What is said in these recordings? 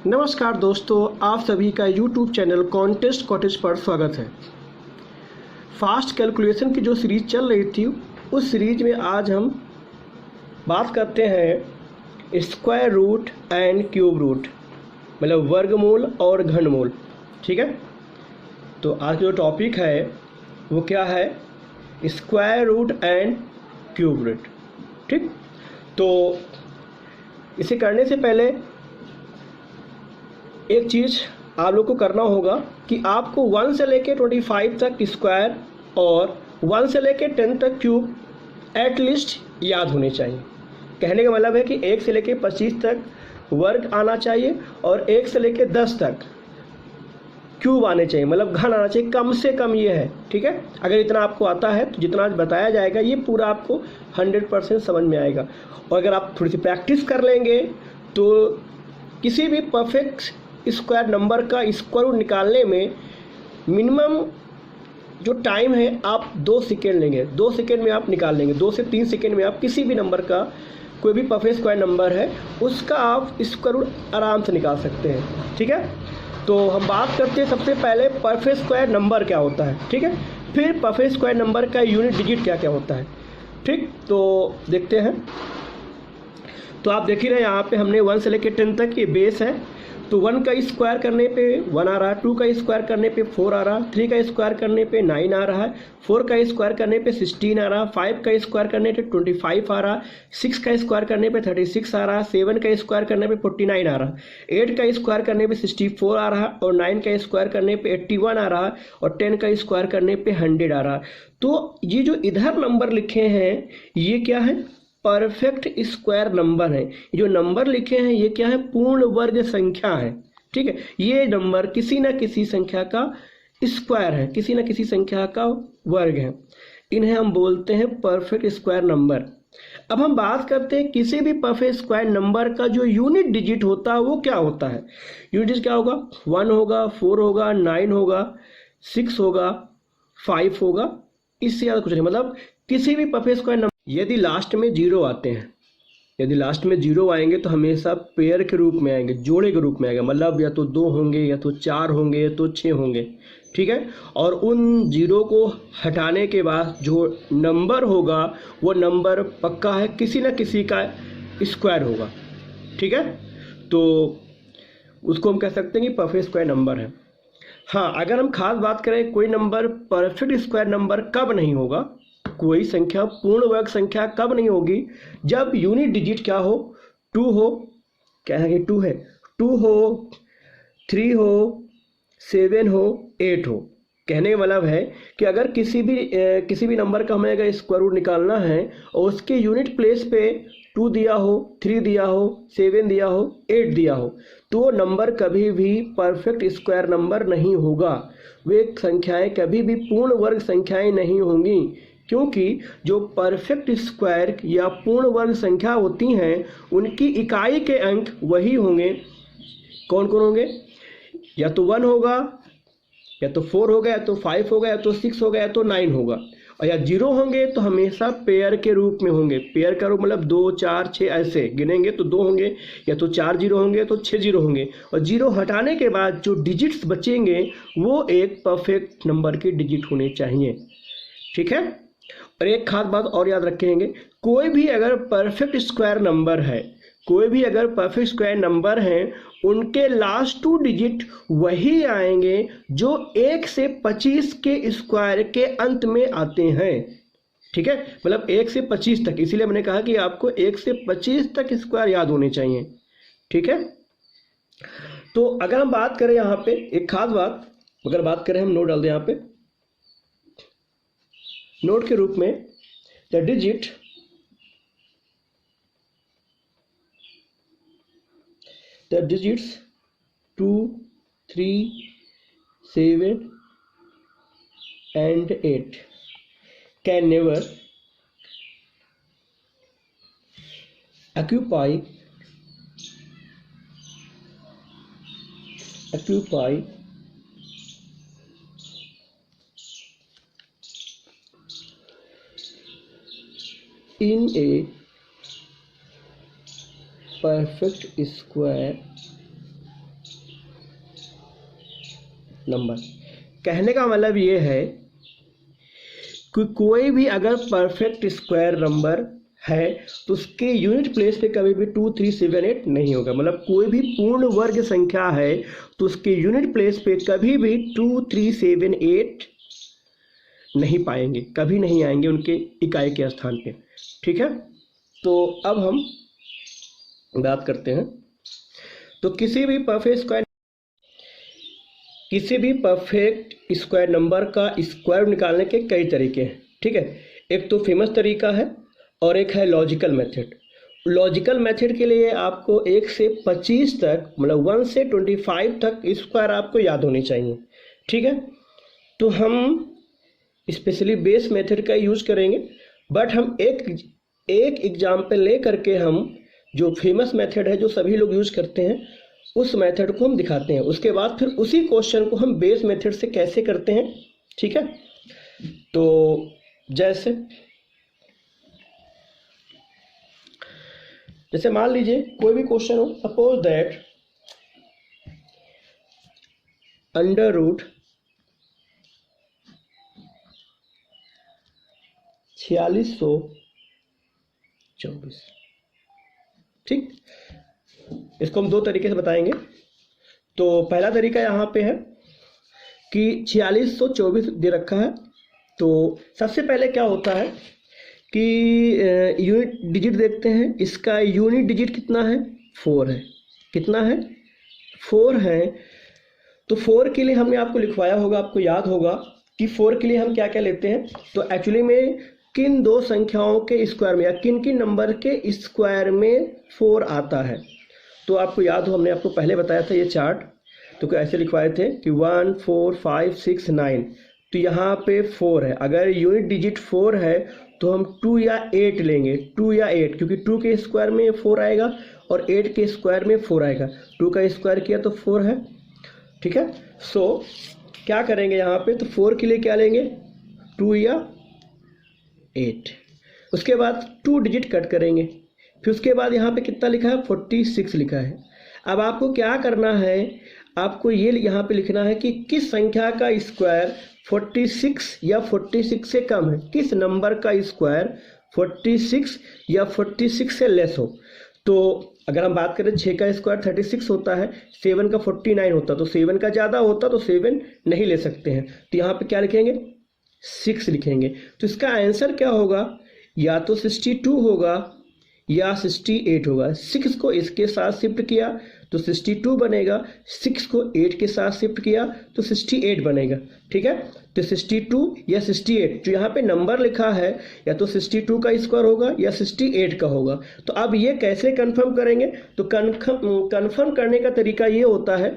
नमस्कार दोस्तों, आप सभी का YouTube चैनल कॉन्टेस्ट कॉटेज पर स्वागत है। फास्ट कैलकुलेशन की जो सीरीज चल रही थी, उस सीरीज में आज हम बात करते हैं square root and cube root, मतलब वर्गमूल और घनमूल। ठीक है, तो आज जो टॉपिक है वो क्या है? Square root and cube root. ठीक, तो इसे करने से पहले एक चीज़ आप लोग को करना होगा कि आपको 1 से लेके 25 तक स्क्वायर और 1 से लेके 10 तक क्यूब एटलीस्ट याद होने चाहिए। कहने का मतलब है कि 1 से लेके 25 तक वर्ग आना चाहिए और 1 से लेके 10 तक क्यूब आने चाहिए, मतलब घन आना चाहिए, कम से कम ये है। ठीक है, अगर इतना आपको आता है तो जितना आज बताया जाएगा ये पूरा आपको 100% समझ में आएगा। और अगर आप थोड़ी सी प्रैक्टिस कर लेंगे तो किसी भी परफेक्ट स्क्वायर नंबर का स्क्वायर रूट निकालने में मिनिमम जो टाइम है आप 2 सेकेंड लेंगे। 2 सेकेंड में आप निकाल लेंगे। 2 से 3 सेकेंड में आप किसी भी नंबर का, कोई भी परफेक्ट स्क्वायर नंबर है उसका आप स्क्वायर रूट आराम से निकाल सकते हैं। ठीक है, तो हम बात करते हैं सबसे पहले परफेक्ट स्क्वायर नंबर क्या होता है। ठीक है, फिर परफेक्ट स्क्वायर नंबर का यूनिट डिजिट क्या क्या होता है। ठीक, तो देखते हैं। तो आप देख ही रहे हैं यहाँ पे हमने 1 से लेकर 10 तक ये बेस है। तो 1 का स्क्वायर करने पे 1 आ रहा है, 2 का स्क्वायर करने पे 4 आ रहा है, 3 का स्क्वायर करने पे 9 आ रहा है, 4 का स्क्वायर करने पे 16 आ रहा है, 5 का स्क्वायर करने पे 25 आ रहा है, 6 का स्क्वायर करने पे 36 आ रहा है, 7 का स्क्वायर करने पे 49 आ रहा है, 8 का स्क्वायर करने पे 64 आ रहा है और 9 का स्क्वायर करने पे 81 आ रहा है और 10 का स्क्वायर करने पे 100 आ रहा है। तो ये जो इधर नंबर लिखे हैं ये क्या है? परफेक्ट स्क्वायर नंबर है। जो नंबर लिखे हैं ये क्या है? पूर्ण वर्ग संख्या है। ठीक है, ये नंबर किसी ना किसी संख्या का स्क्वायर है, किसी ना किसी संख्या का वर्ग है। इन्हें हम बोलते हैं परफेक्ट स्क्वायर नंबर। अब हम बात करते हैं किसी भी परफेक्ट स्क्वायर नंबर का जो यूनिट डिजिट होता है वो क्या होता है। यूनिट डिजिट क्या होगा? 1 होगा, 4 होगा, 9 होगा, 6 होगा, 5 होगा, इससे ज़्यादा कुछ नहीं। मतलब किसी भी परफेक्ट स्क्वायर नंबर यदि लास्ट में जीरो आते हैं, यदि लास्ट में जीरो आएंगे तो हमेशा पेयर के रूप में आएंगे, जोड़े के रूप में आएगा। मतलब या तो 2 होंगे, या तो 4 होंगे, या तो 6 होंगे। ठीक है, और उन जीरो को हटाने के बाद जो नंबर होगा वो नंबर पक्का है, किसी ना किसी का स्क्वायर होगा। ठीक है, तो उसको हम कह सकते हैं कि परफेक्ट स्क्वायर नंबर है। हाँ, अगर हम खास बात करें कोई नंबर परफेक्ट स्क्वायर नंबर कब नहीं होगा, कोई संख्या पूर्ण वर्ग संख्या कब नहीं होगी? जब यूनिट डिजिट क्या हो? 2 हो, क्या है कि 2 है, 2 हो, 3 हो, 7 हो, 8 हो। कहने का मतलब है कि अगर किसी भी नंबर का हमें अगर स्क्वायर रूट निकालना है और उसके यूनिट प्लेस पे 2 दिया हो, 3 दिया हो, 7 दिया हो, 8 दिया हो, तो वो नंबर कभी भी परफेक्ट स्क्वायर नंबर नहीं होगा। वे संख्याएं कभी भी पूर्ण वर्ग संख्याएं नहीं होंगी, क्योंकि जो परफेक्ट स्क्वायर या पूर्ण वर्ग संख्या होती हैं उनकी इकाई के अंक वही होंगे। कौन कौन होंगे? या तो 1 होगा, या तो 4 होगा, या तो 5 होगा, या तो 6 होगा, या तो 9 होगा। और या 0 होंगे तो हमेशा पेयर के रूप में होंगे। पेयर का रूप मतलब 2, 4, 6 ऐसे गिनेंगे तो 2 होंगे, या तो 4 जीरो होंगे तो 6 जीरो होंगे। और जीरो हटाने के बाद जो डिजिट्स बचेंगे वो एक परफेक्ट नंबर के डिजिट होने चाहिए। ठीक है, और एक खास बात और याद रखेंगे, कोई भी अगर परफेक्ट स्क्वायर नंबर है, कोई भी अगर परफेक्ट स्क्वायर नंबर है, उनके लास्ट 2 डिजिट वही आएंगे जो 1 से 25 के स्क्वायर के अंत में आते हैं। ठीक है, मतलब 1 से 25 तक, इसीलिए मैंने कहा कि आपको 1 से 25 तक स्क्वायर याद होने चाहिए। ठीक है, तो अगर हम बात करें यहाँ पे एक खास बात, अगर बात करें, हम नोट डाल दें यहाँ पे नोट के रूप में, the digit the digits 2, 3, 7 and 8 can never occupy in a perfect square number. कहने का मतलब ये है कि कोई भी अगर परफेक्ट स्क्वायर नंबर है तो उसके यूनिट प्लेस पे कभी भी 2, 3, 7, 8 नहीं होगा। मतलब कोई भी पूर्ण वर्ग संख्या है तो उसके यूनिट प्लेस पे कभी भी 2, 3, 7, 8 नहीं पाएंगे, कभी नहीं आएंगे उनके इकाई के स्थान पे। ठीक है, तो अब हम बात करते हैं। तो किसी भी परफेक्ट स्क्वायर नंबर का स्क्वायर निकालने के कई तरीके हैं। ठीक है, एक तो फेमस तरीका है और एक है लॉजिकल मेथड। लॉजिकल मेथड के लिए आपको 1 से 25 तक, मतलब 1 से 25 तक स्क्वायर आपको याद होने चाहिए। ठीक है, तो हम स्पेशली बेस मेथड का यूज करेंगे, बट हम एक एग्जाम्पल ले करके हम जो फेमस मेथड है जो सभी लोग यूज करते हैं उस मेथड को हम दिखाते हैं। उसके बाद फिर उसी क्वेश्चन को हम बेस मेथड से कैसे करते हैं। ठीक है, तो जैसे मान लीजिए कोई भी क्वेश्चन हो, सपोज दैट अंडर रूट 4624। ठीक, इसको हम दो तरीके से बताएंगे। तो पहला तरीका यहाँ पे है कि 4624 दे रखा है। तो सबसे पहले क्या होता है कि यूनिट डिजिट देखते हैं। इसका यूनिट डिजिट कितना है? 4 है। कितना है? 4 है। तो 4 के लिए हमने आपको लिखवाया होगा, आपको याद होगा कि 4 के लिए हम क्या क्या लेते हैं। तो एक्चुअली में किन दो संख्याओं के स्क्वायर में या किन किन नंबर के स्क्वायर में 4 आता है, तो आपको याद हो हमने आपको पहले बताया था ये चार्ट। तो ऐसे लिखवाए थे कि 1, 4, 5, 6, 9। तो यहाँ पे 4 है। अगर यूनिट डिजिट 4 है तो हम 2 या 8 लेंगे। 2 या 8, क्योंकि 2 के स्क्वायर में 4 आएगा और 8 के स्क्वायर में 4 आएगा। 2 का स्क्वायर किया तो 4 है। ठीक है, सो क्या करेंगे यहाँ पे, तो 4 के लिए क्या लेंगे? 2 या 8। उसके बाद 2 डिजिट कट करेंगे। फिर उसके बाद यहाँ पे कितना लिखा है? 46 लिखा है। अब आपको क्या करना है, आपको ये यहाँ पे लिखना है कि किस संख्या का स्क्वायर 46 या 46 से कम है। किस नंबर का स्क्वायर 46 या 46 से लेस हो। तो अगर हम बात करें 6 का स्क्वायर 36 होता है, 7 का 49 होता, तो 7 का ज़्यादा होता तो 7 नहीं ले सकते हैं। तो यहाँ पे क्या लिखेंगे? 6 लिखेंगे। तो इसका आंसर क्या होगा? या तो 62 होगा या 68 होगा। 6 को इसके साथ शिफ्ट किया तो 62 बनेगा, 6 को 8 के साथ शिफ्ट किया तो 68 बनेगा। ठीक है, तो 62 या 68 जो यहाँ पे नंबर लिखा है या तो 62 का स्क्वायर होगा या 68 का होगा। तो अब ये कैसे कंफर्म करेंगे? तो कंफर्म करने का तरीका ये होता है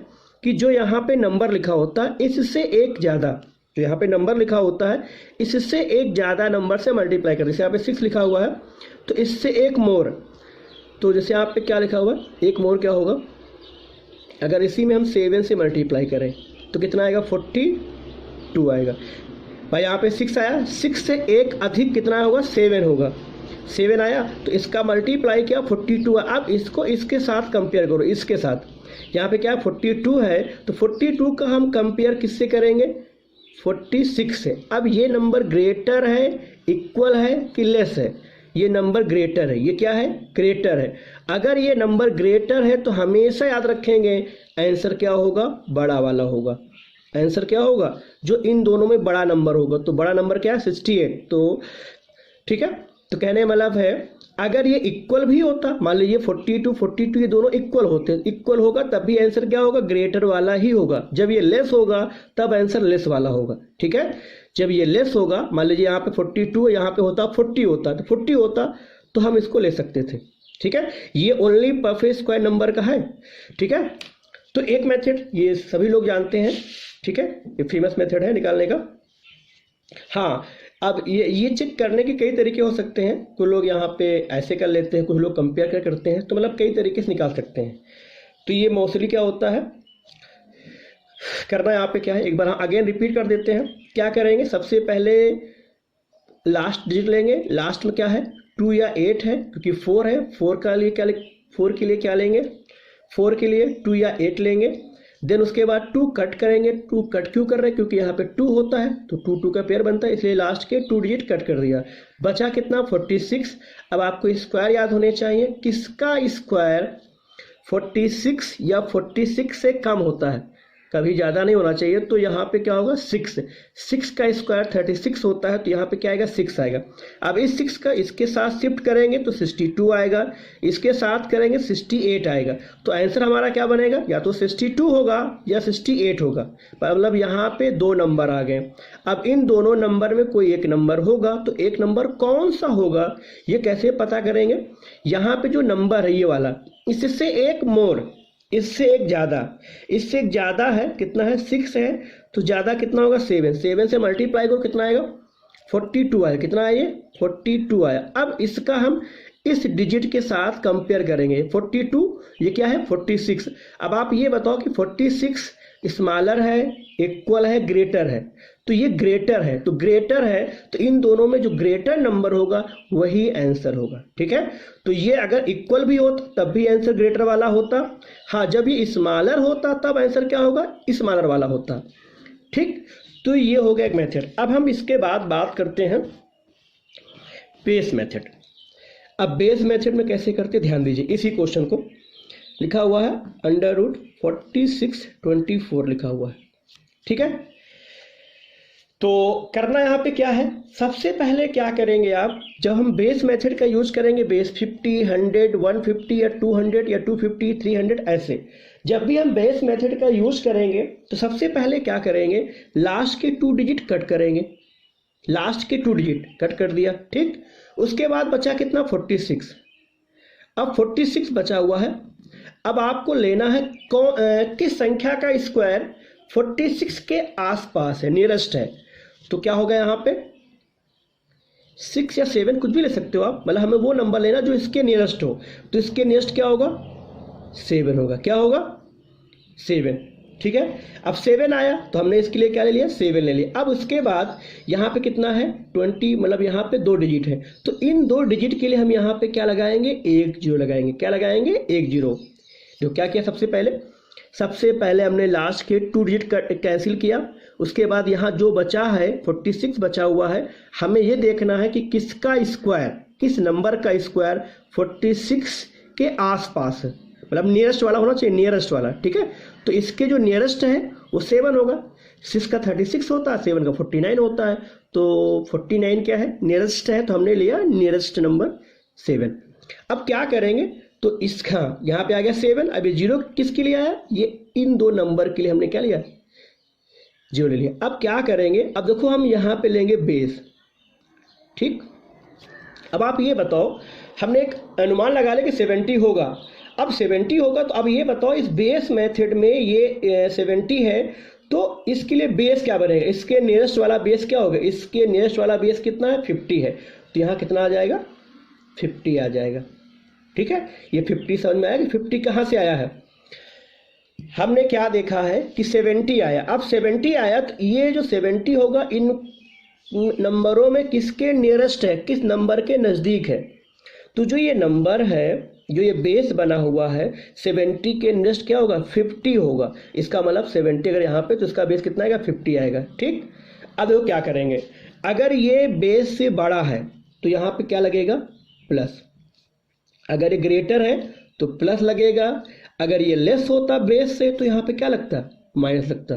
कि जो यहाँ पे नंबर लिखा होता है इससे एक ज़्यादा, जो यहाँ पे नंबर लिखा होता है इससे एक ज़्यादा नंबर से मल्टीप्लाई करें। जैसे यहाँ पे 6 लिखा हुआ है तो इससे एक मोर, तो जैसे यहाँ पे क्या लिखा हुआ है, एक मोर क्या होगा, अगर इसी में हम 7 से मल्टीप्लाई करें तो कितना आएगा? 42 आएगा। भाई यहाँ पे 6 आया, 6 से एक अधिक कितना होगा? 7 होगा। 7 आया तो इसका मल्टीप्लाई किया 42 है। अब इसको इसके साथ कंपेयर करो, इसके साथ। यहाँ पे क्या है? 42 है, तो 42 का हम कंपेयर किससे करेंगे? 46 से। अब ये नंबर ग्रेटर है, इक्वल है कि लेस है? ये नंबर ग्रेटर है। ये क्या है? ग्रेटर है। अगर ये नंबर ग्रेटर है तो हमेशा याद रखेंगे आंसर क्या होगा? बड़ा वाला होगा। आंसर क्या होगा? जो इन दोनों में बड़ा नंबर होगा। तो बड़ा नंबर क्या है? 68। तो ठीक है, तो कहने का मतलब है अगर ये इक्वल भी होता, मान लीजिए 42, 42 ये दोनों इक्वल होते, इक्वल होगा तब भी आंसर क्या होगा? ग्रेटर वाला ही होगा। जब ये लेस होगा तब आंसर लेस वाला होगा। ठीक है, जब ये लेस होगा, मान लीजिए यहाँ पे 42 यहाँ पे होता 40 होता, तो 40 होता तो हम इसको ले सकते थे। ठीक है, ये ओनली परफेक्ट स्क्वायर नंबर का है। ठीक है, तो एक मेथड ये सभी लोग जानते हैं। ठीक है, ये फेमस मेथड है निकालने का। हाँ, अब ये चेक करने के कई तरीके हो सकते हैं। कुछ लोग यहाँ पे ऐसे कर लेते हैं, कुछ लोग कंपेयर करते हैं, तो मतलब कई तरीके से निकाल सकते हैं। तो ये मोस्टली क्या होता है करना, यहाँ पे क्या है, एक बार अगेन रिपीट कर देते हैं। क्या करेंगे? सबसे पहले लास्ट डिजिट लेंगे। लास्ट में क्या है? 2 या 8 है, क्योंकि 4 है। 4 के लिए क्या लेंगे? 4 के लिए 2 या 8 लेंगे। देन उसके बाद 2 कट करेंगे। 2 कट क्यों कर रहे हैं? क्योंकि यहाँ पे 2 होता है तो 2 2 का पेयर बनता है, इसलिए लास्ट के 2 डिजिट कट कर दिया। बचा कितना? 46। अब आपको स्क्वायर याद होने चाहिए। किसका स्क्वायर 46 या 46 से कम होता है? कभी ज़्यादा नहीं होना चाहिए। तो यहाँ पे क्या होगा? 6 का स्क्वायर 36 होता है, तो यहाँ पे क्या आएगा? 6 आएगा। अब इस 6 का इसके साथ शिफ्ट करेंगे तो 62 आएगा, इसके साथ करेंगे 68 आएगा। तो आंसर हमारा क्या बनेगा? या तो 62 होगा या 68 होगा। मतलब यहाँ पे 2 नंबर आ गए। अब इन दोनों नंबर में कोई एक नंबर होगा, तो एक नंबर कौन सा होगा ये कैसे पता करेंगे? यहाँ पे जो नंबर है ये वाला, इससे एक मोर, इससे एक ज़्यादा, इससे एक ज़्यादा है, कितना है? 6 है, तो ज़्यादा कितना होगा? 7 से मल्टीप्लाई करो, कितना आएगा? 42 आया। कितना आया? 42 आया। अब इसका हम इस डिजिट के साथ कंपेयर करेंगे। 42 ये क्या है? 46। अब आप ये बताओ कि 46 स्मॉलर है, इक्वल है, ग्रेटर है? तो ये ग्रेटर है, तो ग्रेटर है तो इन दोनों में जो ग्रेटर नंबर होगा वही आंसर होगा। ठीक है, तो ये अगर इक्वल भी होता तब भी आंसर ग्रेटर वाला होता। हाँ, जब ये स्मॉलर होता तब आंसर क्या होगा? स्मॉलर वाला होता। ठीक, तो ये हो गया एक मेथड। अब हम इसके बाद बात करते हैं बेस मेथड। अब बेस मेथड में कैसे करते, ध्यान दीजिए। इसी क्वेश्चन को लिखा हुआ है √4624 लिखा हुआ है। ठीक है, तो करना यहाँ पे क्या है? सबसे पहले क्या करेंगे आप, जब हम बेस मेथड का यूज करेंगे, बेस 50, 100, 150 या 200 या 250, 300, ऐसे जब भी हम बेस मेथड का यूज करेंगे तो सबसे पहले क्या करेंगे? लास्ट के 2 डिजिट कट करेंगे। लास्ट के 2 डिजिट कट कर दिया। ठीक, उसके बाद बचा कितना? 46। अब 46 बचा हुआ है। अब आपको लेना है किस संख्या का स्क्वायर 46 के आसपास है, नियरेस्ट है। तो क्या होगा यहाँ पे? 6 या 7 कुछ भी ले सकते हो आप, मतलब हमें वो नंबर लेना जो इसके नियरेस्ट हो। तो इसके नियरेस्ट क्या होगा? 7 होगा। क्या होगा? 7। ठीक है, अब 7 आया तो हमने इसके लिए क्या ले लिया? 7 ले लिया। अब उसके बाद यहाँ पे कितना है? 20, मतलब यहाँ पे 2 डिजिट है, तो इन 2 डिजिट के लिए हम यहाँ पे क्या लगाएंगे? 1 0 लगाएंगे। क्या लगाएंगे? 1 0। जो क्या किया सबसे पहले हमने लास्ट के 2 डिजिट कैंसिल किया। उसके बाद यहाँ जो बचा है 46 बचा हुआ है, हमें ये देखना है कि किसका स्क्वायर, किस नंबर का स्क्वायर 46 के आसपास है, मतलब नियरेस्ट वाला होना चाहिए, नियरेस्ट वाला। ठीक है, तो इसके जो नियरेस्ट है वो 7 होगा। 6 का 36 होता है, 7 का 49 होता है, तो 49 क्या है? नियरेस्ट है, तो हमने लिया नियरेस्ट नंबर 7। अब क्या करेंगे? तो इसका यहाँ पे आ गया 7। अब ये 0 किसके लिए आया? ये इन 2 नंबर के लिए हमने क्या लिया? 0 ले लिया। अब क्या करेंगे? अब देखो हम यहाँ पे लेंगे बेस। ठीक, अब आप ये बताओ, हमने एक अनुमान लगा लिया कि 70 होगा। अब 70 होगा तो अब ये बताओ इस बेस मेथड में ये 70 है, तो इसके लिए बेस क्या बनेगा? इसके नियरेस्ट वाला बेस क्या होगा? इसके नियरेस्ट वाला बेस कितना है? 50 है, तो यहाँ कितना आ जाएगा? 50 आ जाएगा। ठीक है, ये 50 समझ में आया कि 50 कहाँ से आया है? हमने क्या देखा है कि 70 आया। अब 70 आया तो ये जो 70 होगा इन नंबरों में किसके नियरेस्ट है, किस नंबर के नज़दीक है? तो जो ये नंबर है, जो ये बेस बना हुआ है 70 के नियरेस्ट क्या होगा? 50 होगा। इसका मतलब 70 अगर यहाँ पे तो इसका बेस कितना आएगा? 50 आएगा। ठीक, अब वो क्या करेंगे? अगर ये बेस से बड़ा है तो यहाँ पे क्या लगेगा? प्लस। अगर ये ग्रेटर है तो प्लस लगेगा। अगर ये लेस होता बेस से तो यहाँ पे क्या लगता? माइनस लगता।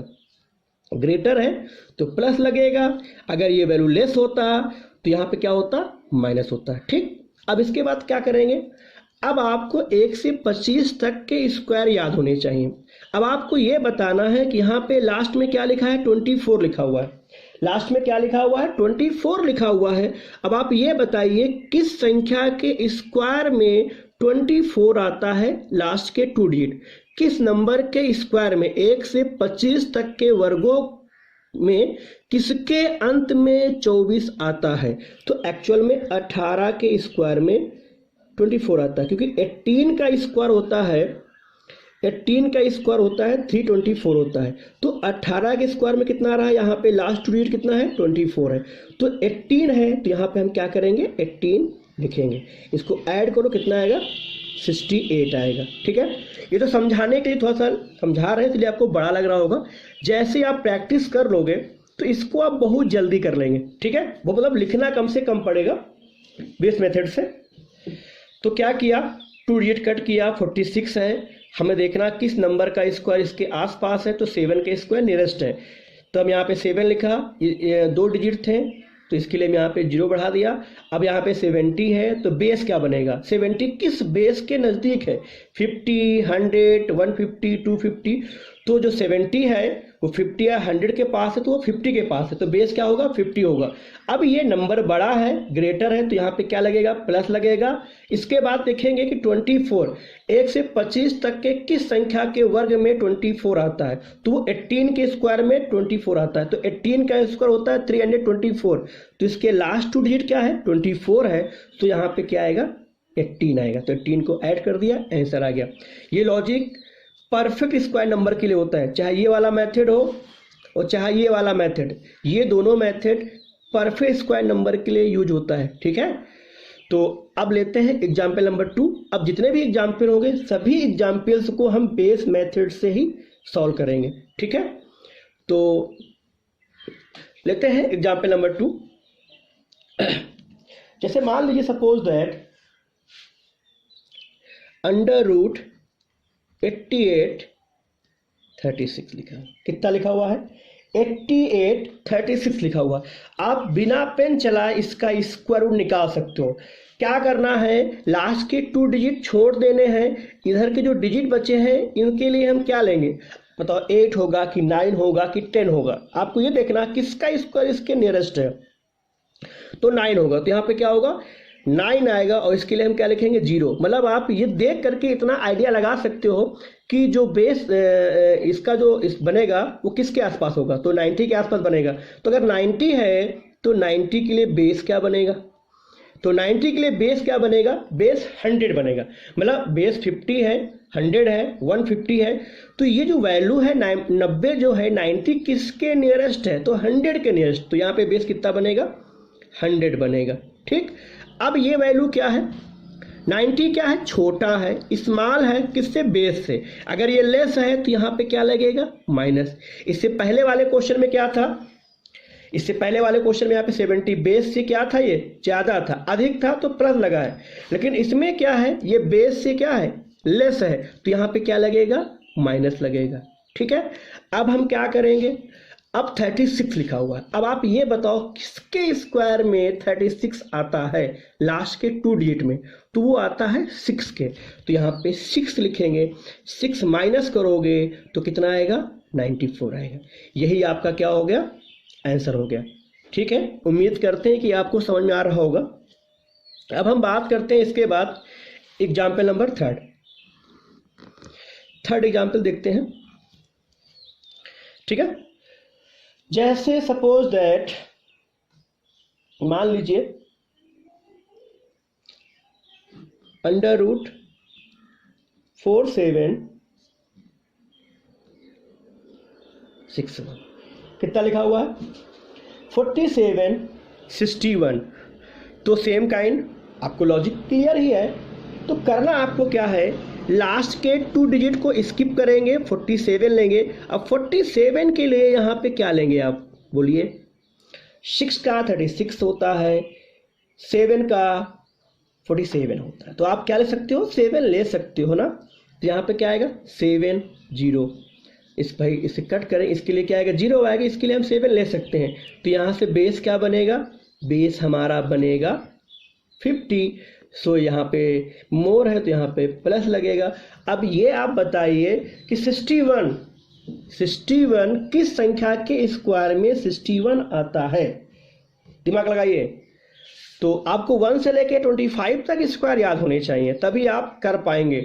ग्रेटर है तो प्लस लगेगा, अगर ये वैल्यू लेस होता तो यहाँ पे क्या होता? माइनस होता। ठीक, अब इसके बाद क्या करेंगे? अब आपको 1 से 25 तक के स्क्वायर याद होने चाहिए। अब आपको ये बताना है कि यहाँ पे लास्ट में क्या लिखा है? 24 लिखा हुआ है। लास्ट में क्या लिखा हुआ है? 24 लिखा हुआ है। अब आप ये बताइए किस संख्या के स्क्वायर में 24 आता है? लास्ट के 2 डिजिट किस नंबर के स्क्वायर में 1 से 25 तक के वर्गों में किसके अंत में 24 आता है? तो एक्चुअल में 18 के स्क्वायर में 24 आता है, क्योंकि 18 का स्क्वायर होता है, 18 का स्क्वायर होता है 324 होता है। तो 18 के स्क्वायर में कितना आ रहा है? यहाँ पे लास्ट डिजिट कितना है? 24 है। तो 18 है, तो यहाँ पे हम क्या करेंगे? 18 लिखेंगे। इसको ऐड करो, कितना आएगा? 68 आएगा। ठीक है, ये तो समझाने के लिए थोड़ा सा समझा रहे हैं, इसलिए आपको बड़ा लग रहा होगा। जैसे आप प्रैक्टिस कर लोगे तो इसको आप बहुत जल्दी कर लेंगे। ठीक है, वो मतलब लिखना कम से कम पड़ेगा बेस मेथड से। तो क्या किया, 2 डिजिट कट किया, 46 है, हमें देखना किस नंबर का स्क्वायर इसके आसपास है, तो 7 के स्क्वायर नियरेस्ट है। तो हम यहाँ पे 7 लिखा, 2 डिजिट थे तो इसके लिए हम यहाँ पे 0 बढ़ा दिया। अब यहाँ पे 70 है तो बेस क्या बनेगा, 70 किस बेस के नज़दीक है, 50, 100, 150, 250। तो जो 70 है वो 50 या 100 के पास है, तो वो 50 के पास है, तो बेस क्या होगा, 50 होगा। अब ये नंबर बड़ा है, ग्रेटर है, तो यहाँ पे क्या लगेगा, प्लस लगेगा। इसके बाद देखेंगे कि 24 1 से 25 तक के किस संख्या के वर्ग में 24 आता है, तो वो 18 के स्क्वायर में 24 आता है। तो 18 का स्क्वायर होता है 324, तो इसके लास्ट 2 डिजिट क्या है, 24 है, तो यहाँ पे क्या आएगा, 18 आएगा। तो 18 को ऐड कर दिया, आंसर आ गया। ये लॉजिक परफेक्ट स्क्वायर नंबर के लिए होता है, चाहे ये वाला मेथड हो और चाहे ये वाला मेथड, ये दोनों मेथड परफेक्ट स्क्वायर नंबर के लिए यूज होता है। ठीक है, तो अब लेते हैं एग्जाम्पल नंबर 2। अब जितने भी एग्जाम्पल होंगे सभी एग्जाम्पल्स को हम बेस मेथड से ही सॉल्व करेंगे। ठीक है, तो लेते हैं एग्जाम्पल नंबर 2। जैसे मान लीजिए सपोज दैट अंडर रूट 88 36 लिखा है। कितना लिखा हुआ है, 88 36 लिखा हुआ। आप बिना पेन चलाए इसका स्क्वायर रूट निकाल सकते हो। क्या करना है, लास्ट के 2 डिजिट छोड़ देने हैं, इधर के जो डिजिट बचे हैं इनके लिए हम क्या लेंगे, बताओ, 8 होगा कि 9 होगा कि 10 होगा। आपको ये देखना किसका स्क्वायर इसके नियरेस्ट है, तो 9 होगा, तो यहाँ पे क्या होगा, 9 आएगा, और इसके लिए हम क्या लिखेंगे, 0। मतलब आप ये देख करके इतना आइडिया लगा सकते हो कि जो बेस इसका जो बनेगा वो किसके आसपास होगा, तो 90 के आसपास बनेगा। तो अगर 90 है तो 90 के लिए बेस क्या बनेगा, तो 90 के लिए बेस क्या बनेगा, बेस 100 बनेगा। मतलब बेस 50 है, 100 है, 150 है, तो ये जो वैल्यू है 90 जो है 90 किसके नियरेस्ट है, तो 100 के नियरेस्ट, तो यहाँ पे बेस कितना बनेगा, 100 बनेगा। ठीक, अब ये वैल्यू क्या है, 90 क्या है, छोटा है, स्मॉल है, किससे, बेस से। अगर ये लेस है तो यहाँ पे क्या लगेगा, माइनस। इससे पहले वाले क्वेश्चन में क्या था, इससे पहले वाले क्वेश्चन में यहाँ पे 70 बेस से क्या था, ये ज़्यादा था, अधिक था, तो प्लस लगा है। लेकिन इसमें क्या है, ये बेस से क्या है, लेस है, तो यहाँ पे क्या लगेगा, माइनस लगेगा। ठीक है, अब हम क्या करेंगे, अब 36 लिखा हुआ है। अब आप ये बताओ किसके स्क्वायर में 36 आता है, लास्ट के 2 डिजिट में, तो वो आता है 6 के। तो यहाँ पे 6 लिखेंगे, 6 माइनस करोगे तो कितना आएगा, 94 आएगा। यही आपका क्या हो गया, आंसर हो गया। ठीक है, उम्मीद करते हैं कि आपको समझ में आ रहा होगा। अब हम बात करते हैं इसके बाद एग्जाम्पल नंबर 3। थर्ड एग्जाम्पल देखते हैं। ठीक है, जैसे सपोज दैट मान लीजिए अंडर रूट 4761, कितना लिखा हुआ है, 47 61। तो सेम काइंड, आपको लॉजिक क्लियर ही है। तो करना आपको क्या है, लास्ट के 2 डिजिट को स्किप करेंगे, 47 लेंगे। अब 47 के लिए यहाँ पे क्या लेंगे आप, बोलिए, 6 का 36 होता है, 7 का 47 होता है, तो आप क्या ले सकते हो, 7 ले सकते हो ना। तो यहाँ पे क्या आएगा, 7 0। इस भाई इसे कट करें, इसके लिए क्या आएगा, 0 आएगा, इसके लिए हम 7 ले सकते हैं। तो यहाँ से बेस क्या बनेगा, बेस हमारा बनेगा 50। सो यहाँ पे मोर है तो यहाँ पे प्लस लगेगा। अब ये आप बताइए कि 61 किस संख्या के स्क्वायर में 61 आता है, दिमाग लगाइए। तो आपको 1 से लेके 25 तक स्क्वायर याद होने चाहिए, तभी आप कर पाएंगे।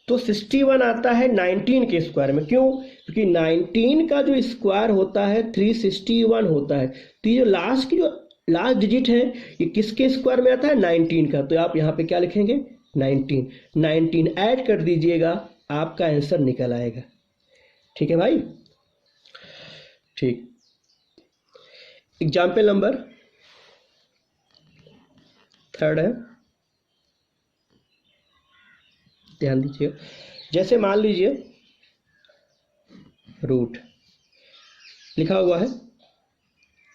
तो 61 आता है 19 के स्क्वायर में, क्यों, क्योंकि 19 का जो स्क्वायर होता है 361 होता है। तो ये लास्ट डिजिट है, ये किसके स्क्वायर में आता है, 19 का। तो आप यहाँ पे क्या लिखेंगे, 19 ऐड कर दीजिएगा, आपका आंसर निकल आएगा। ठीक है भाई, ठीक। एग्जाम्पल नंबर 3 है, ध्यान दीजिए, जैसे मान लीजिए रूट लिखा हुआ है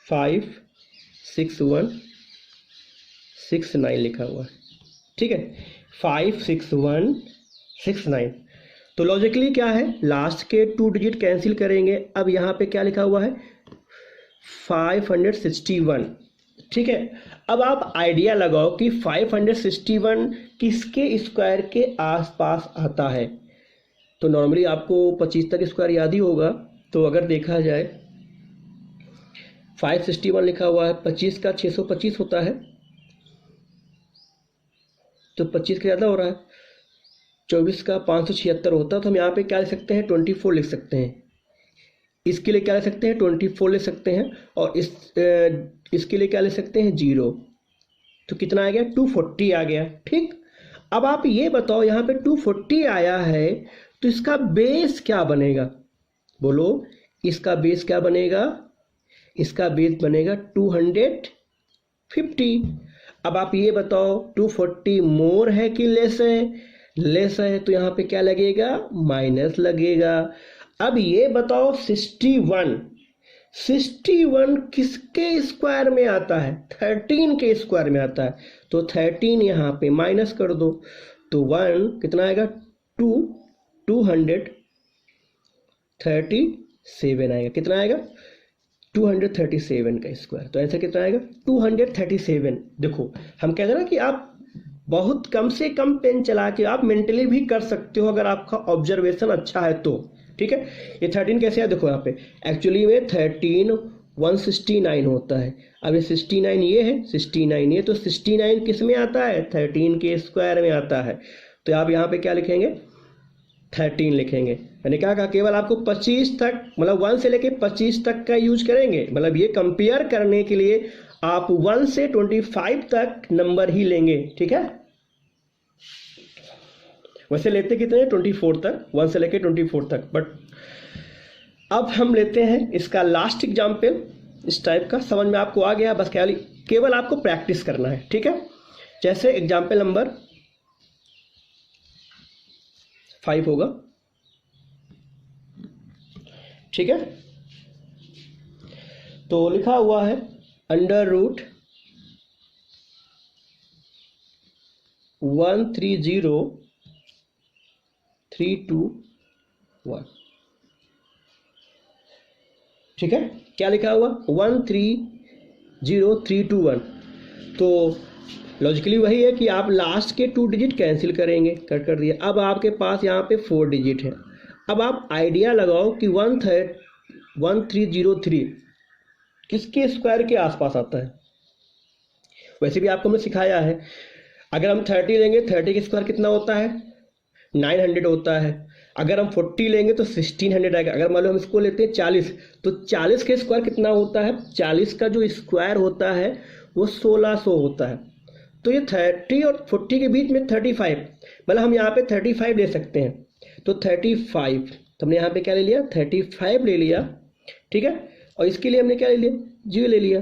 56169 लिखा हुआ है, ठीक है, 56169। तो लॉजिकली क्या है, लास्ट के 2 डिजिट कैंसिल करेंगे। अब यहाँ पे क्या लिखा हुआ है 561, ठीक है। अब आप आइडिया लगाओ कि 561 किसके स्क्वायर के आसपास आता है। तो नॉर्मली आपको 25 तक स्क्वायर याद ही होगा। तो अगर देखा जाए 561 लिखा हुआ है, 25 का 625 होता है, तो 25 का ज़्यादा हो रहा है, 24 का 576 होता है। तो हम यहाँ पे क्या लिख सकते हैं 24 लिख सकते हैं। इसके लिए क्या लिख सकते हैं 24 लिख सकते हैं, और इसके लिए क्या लिख सकते हैं 0। तो कितना आ गया 240 आ गया, ठीक। अब आप ये बताओ यहाँ पे 240 आया है तो इसका बेस क्या बनेगा, बोलो इसका बेस क्या बनेगा। इसका बेस बनेगा 250। अब आप ये बताओ 240 मोर है कि लेस है, लेस है, तो यहाँ पे क्या लगेगा माइनस लगेगा। अब ये बताओ 61 किसके स्क्वायर में आता है 13 के स्क्वायर में आता है। तो 13 यहाँ पे माइनस कर दो, तो 1 कितना आएगा 237 आएगा। कितना आएगा 237 का स्क्वायर। तो आंसर कितना आएगा 237। देखो हम कहते हैं ना कि आप बहुत कम से कम पेन चला के आप मेंटली भी कर सकते हो अगर आपका ऑब्जर्वेशन अच्छा है तो, ठीक है। ये 13 कैसे है, देखो यहाँ पे एक्चुअली में 13 169 होता है। अब ये 69 ये है, 69 ये, तो 69 किस में आता है 13 के स्क्वायर में आता है। तो आप यहाँ पे क्या लिखेंगे 13 लिखेंगे। मैंने क्या कहा केवल आपको 25 तक, मतलब 1 से लेके 25 तक का यूज करेंगे। मतलब ये कंपेयर करने के लिए आप 1 से 25 तक नंबर ही लेंगे, ठीक है। वैसे लेते कितने 24 तक, 1 से लेके 24 तक। बट अब हम लेते हैं इसका लास्ट एग्जाम्पल। इस टाइप का समझ में आपको आ गया, बस केवल आपको प्रैक्टिस करना है, ठीक है। जैसे एग्जाम्पल नंबर 5 होगा, ठीक है। तो लिखा हुआ है √13032 1, ठीक है। क्या लिखा हुआ 130321। तो लॉजिकली वही है कि आप लास्ट के 2 डिजिट कैंसिल करेंगे, कट कर दिया। अब आपके पास यहाँ पे 4 डिजिट है। अब आप आइडिया लगाओ कि 1303 किसके स्क्वायर के आसपास आता है। वैसे भी आपको हमने सिखाया है, अगर हम 30 लेंगे 30 के स्क्वायर कितना होता है 900 होता है। अगर हम 40 लेंगे तो 1600 आएगा। अगर मान लो हम इसको लेते हैं 40, तो 40 के स्क्वायर कितना होता है 40 का जो स्क्वायर होता है वो 1600 होता है। तो ये 30 और 40 के बीच में 35, मतलब हम यहाँ पे 35 ले सकते हैं। तो 35, तो हमने यहाँ पे क्या ले लिया 35 ले लिया, ठीक है। और इसके लिए हमने क्या ले लिया 0 ले लिया,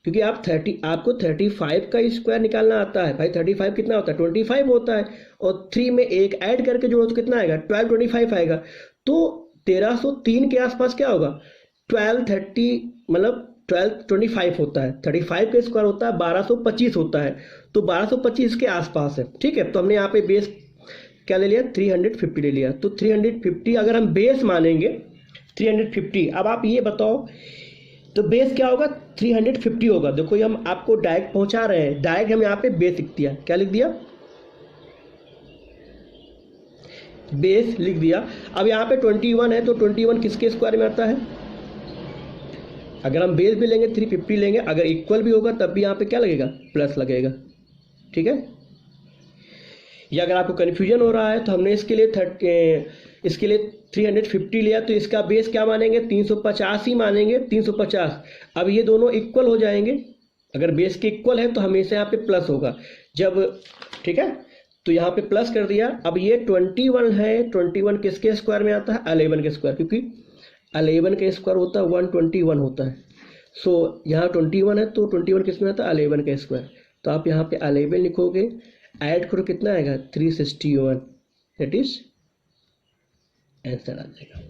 क्योंकि आपको 35 का स्क्वायर निकालना आता है। भाई 35 कितना होता है 25 होता है, और 3 में 1 ऐड करके जोड़ो तो कितना आएगा 1225 आएगा। तो 1303 के आसपास क्या होगा 1230, मतलब 1225 होता है। 35 का स्क्वायर होता है 1225 होता है, तो 1225 के आसपास है, ठीक है। तो हमने यहाँ पे बेस क्या ले लिया 350 ले लिया। तो 350 अगर हम बेस मानेंगे 350। अब आप ये बताओ तो बेस क्या होगा 350 होगा। देखो ये हम आपको डायरेक्ट पहुंचा रहे हैं, डायरेक्ट हम यहाँ पे बेस लिख दिया। क्या लिख दिया बेस लिख दिया। अब यहाँ पे 21 है, तो 21 किसके स्क्वायर में आता है। अगर हम बेस भी लेंगे 350 लेंगे, अगर इक्वल भी होगा तब भी यहाँ पे क्या लगेगा प्लस लगेगा, ठीक है। या अगर आपको कन्फ्यूजन हो रहा है तो हमने इसके लिए 350 लिया, तो इसका बेस क्या मानेंगे 350 ही मानेंगे 350। अब ये दोनों इक्वल हो जाएंगे, अगर बेस के इक्वल है तो हमेशा यहाँ पे प्लस होगा जब, ठीक है। तो यहाँ पे प्लस कर दिया। अब ये 21 है, 21 किसके स्क्वायर में आता है 11 के स्क्वायर, क्योंकि 11 का स्क्वायर होता है 121 होता है। सो यहाँ 21 है तो 21 किस में आता है 11 का स्क्वायर। तो आप यहाँ पे 11 लिखोगे, ऐड करो कितना आएगा 361, दैट इज आंसर आ जाएगा।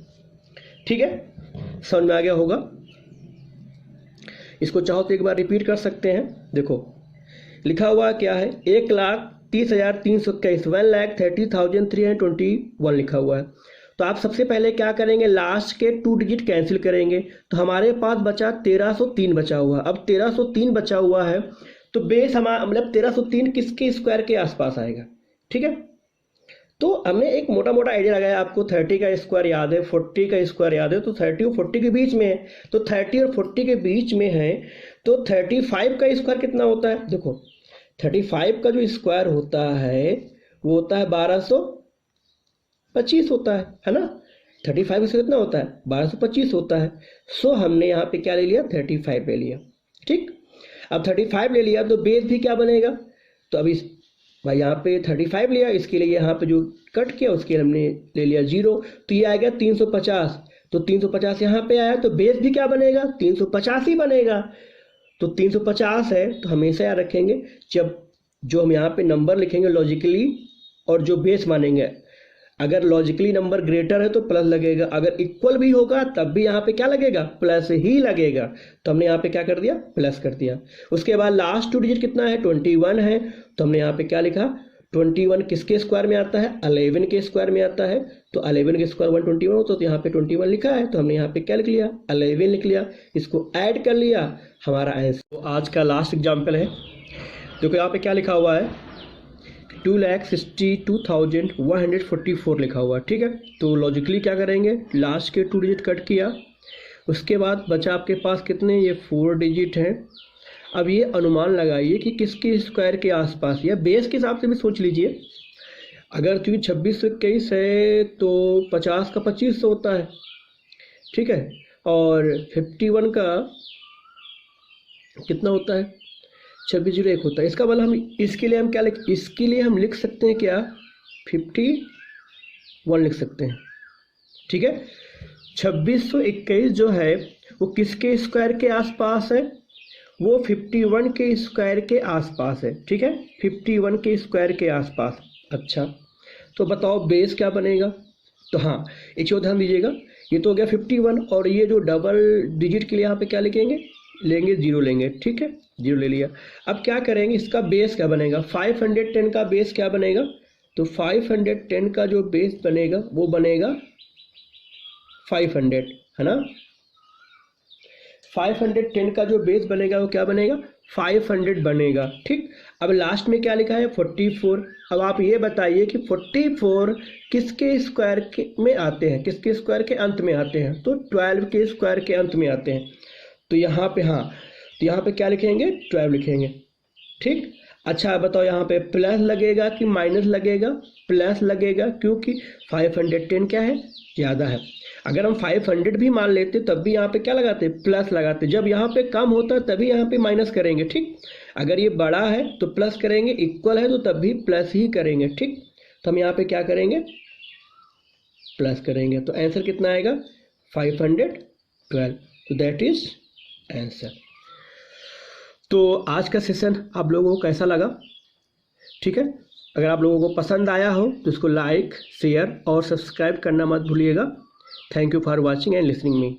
ठीक है, समझ में आ गया होगा। इसको चाहो तो एक बार रिपीट कर सकते हैं। देखो लिखा हुआ क्या है, 1,30,321, 1,30,321 लिखा हुआ है। तो आप सबसे पहले क्या करेंगे, लास्ट के 2 डिजिट कैंसिल करेंगे। तो हमारे पास बचा 1303 बचा हुआ। अब 1303 बचा हुआ है तो बेस हमारा मतलब 1303 किसके स्क्वायर के आसपास आएगा। ठीक है, तो हमने एक मोटा मोटा आइडिया लगाया। आपको 30 का स्क्वायर याद है, 40 का स्क्वायर याद है, तो 30 और 40 के बीच में है। तो 30 और 40 के बीच में है तो 35 का स्क्वायर कितना होता है। देखो 35 का जो स्क्वायर होता है वो होता है 1225 होता है ना। 35 से कितना होता है, 1225 होता है। सो हमने यहाँ पे क्या ले लिया, 35 ले लिया। ठीक, अब 35 ले लिया तो बेस भी क्या बनेगा, तो अभी भाई यहाँ पे 35 लिया, इसके लिए यहाँ पे जो कट किया उसके हमने ले लिया 0, तो ये आएगा 350। तो 350 यहाँ पे आया तो बेस भी क्या बनेगा, 350 ही बनेगा। तो 350 है तो हमेशा याद रखेंगे जब जो हम यहाँ पे नंबर लिखेंगे लॉजिकली और जो बेस मानेंगे, अगर लॉजिकली नंबर ग्रेटर है तो प्लस लगेगा, अगर इक्वल भी होगा तब भी यहाँ पे क्या लगेगा, प्लस ही लगेगा। तो हमने यहाँ पे क्या कर दिया, प्लस कर दिया। उसके बाद लास्ट 2 डिजिट कितना है, 21 है। तो हमने यहाँ पे क्या लिखा, 21 किसके स्क्वायर में आता है, 11 के स्क्वायर में आता है। तो 11 के स्क्वायर 121 होता है, तो यहाँ पे 21 लिखा है। तो हमने यहाँ पे क्या लिख लिया, 11 लिख लिया, इसको ऐड कर लिया, हमारा आंसर। तो आज का लास्ट एग्जाम्पल है। देखो यहाँ पे क्या लिखा हुआ है, 2,62,144 लिखा हुआ है। ठीक है, तो लॉजिकली क्या करेंगे, लास्ट के 2 डिजिट कट किया, उसके बाद बचा आपके पास कितने, ये 4 डिजिट हैं। अब ये अनुमान लगाइए कि किसके स्क्वायर के आसपास, या बेस के हिसाब से भी सोच लीजिए। अगर क्योंकि 2621 है तो 50 का 2500 होता है। ठीक है, और 51 का कितना होता है, 2601 होता है। इसका मतलब हम इसके लिए हम क्या इसके लिए हम लिख सकते हैं क्या, 51 लिख सकते हैं। ठीक है, 2621 जो है वो किसके स्क्वायर के आसपास है, वो 51 के स्क्वायर के आसपास है। ठीक है, 51 के स्क्वायर के आसपास। अच्छा, तो बताओ बेस क्या बनेगा। तो हाँ, एक चीज़ ध्यान दीजिएगा, ये तो हो गया 51, और ये जो डबल डिजिट के लिए यहाँ पे क्या लिखेंगे, लेंगे 0 लेंगे। ठीक है, 0 ले लिया। अब क्या करेंगे, इसका बेस क्या बनेगा, 510 का बेस क्या बनेगा, तो 510 का जो बेस बनेगा वो बनेगा 500, है ना। 510 का जो बेस बनेगा वो क्या बनेगा, 500 बनेगा। ठीक, अब लास्ट में क्या लिखा है, 44। अब आप ये बताइए कि 44 किसके स्क्वायर के में आते हैं, किसके स्क्वायर के अंत में आते हैं, तो 12 के स्क्वायर के अंत में आते हैं। तो यहाँ पे हाँ, तो यहाँ पे क्या लिखेंगे, 12 लिखेंगे। ठीक, अच्छा बताओ यहाँ पे प्लस लगेगा कि माइनस लगेगा, प्लस लगेगा, क्योंकि 510 क्या है, ज़्यादा है। अगर हम 500 भी मान लेते तब भी यहाँ पे क्या लगाते, प्लस लगाते। जब यहाँ पे कम होता है तभी यहाँ पे माइनस करेंगे। ठीक, अगर ये बड़ा है तो प्लस करेंगे, इक्वल है तो तब भी प्लस ही करेंगे। ठीक, तो हम यहाँ पे क्या करेंगे, प्लस करेंगे। तो आंसर कितना आएगा, 512। तो दैट इज आंसर। तो आज का सेशन आप लोगों को कैसा लगा। ठीक है, अगर आप लोगों को पसंद आया हो तो इसको लाइक, शेयर और सब्सक्राइब करना मत भूलिएगा। Thank you for watching and listening me.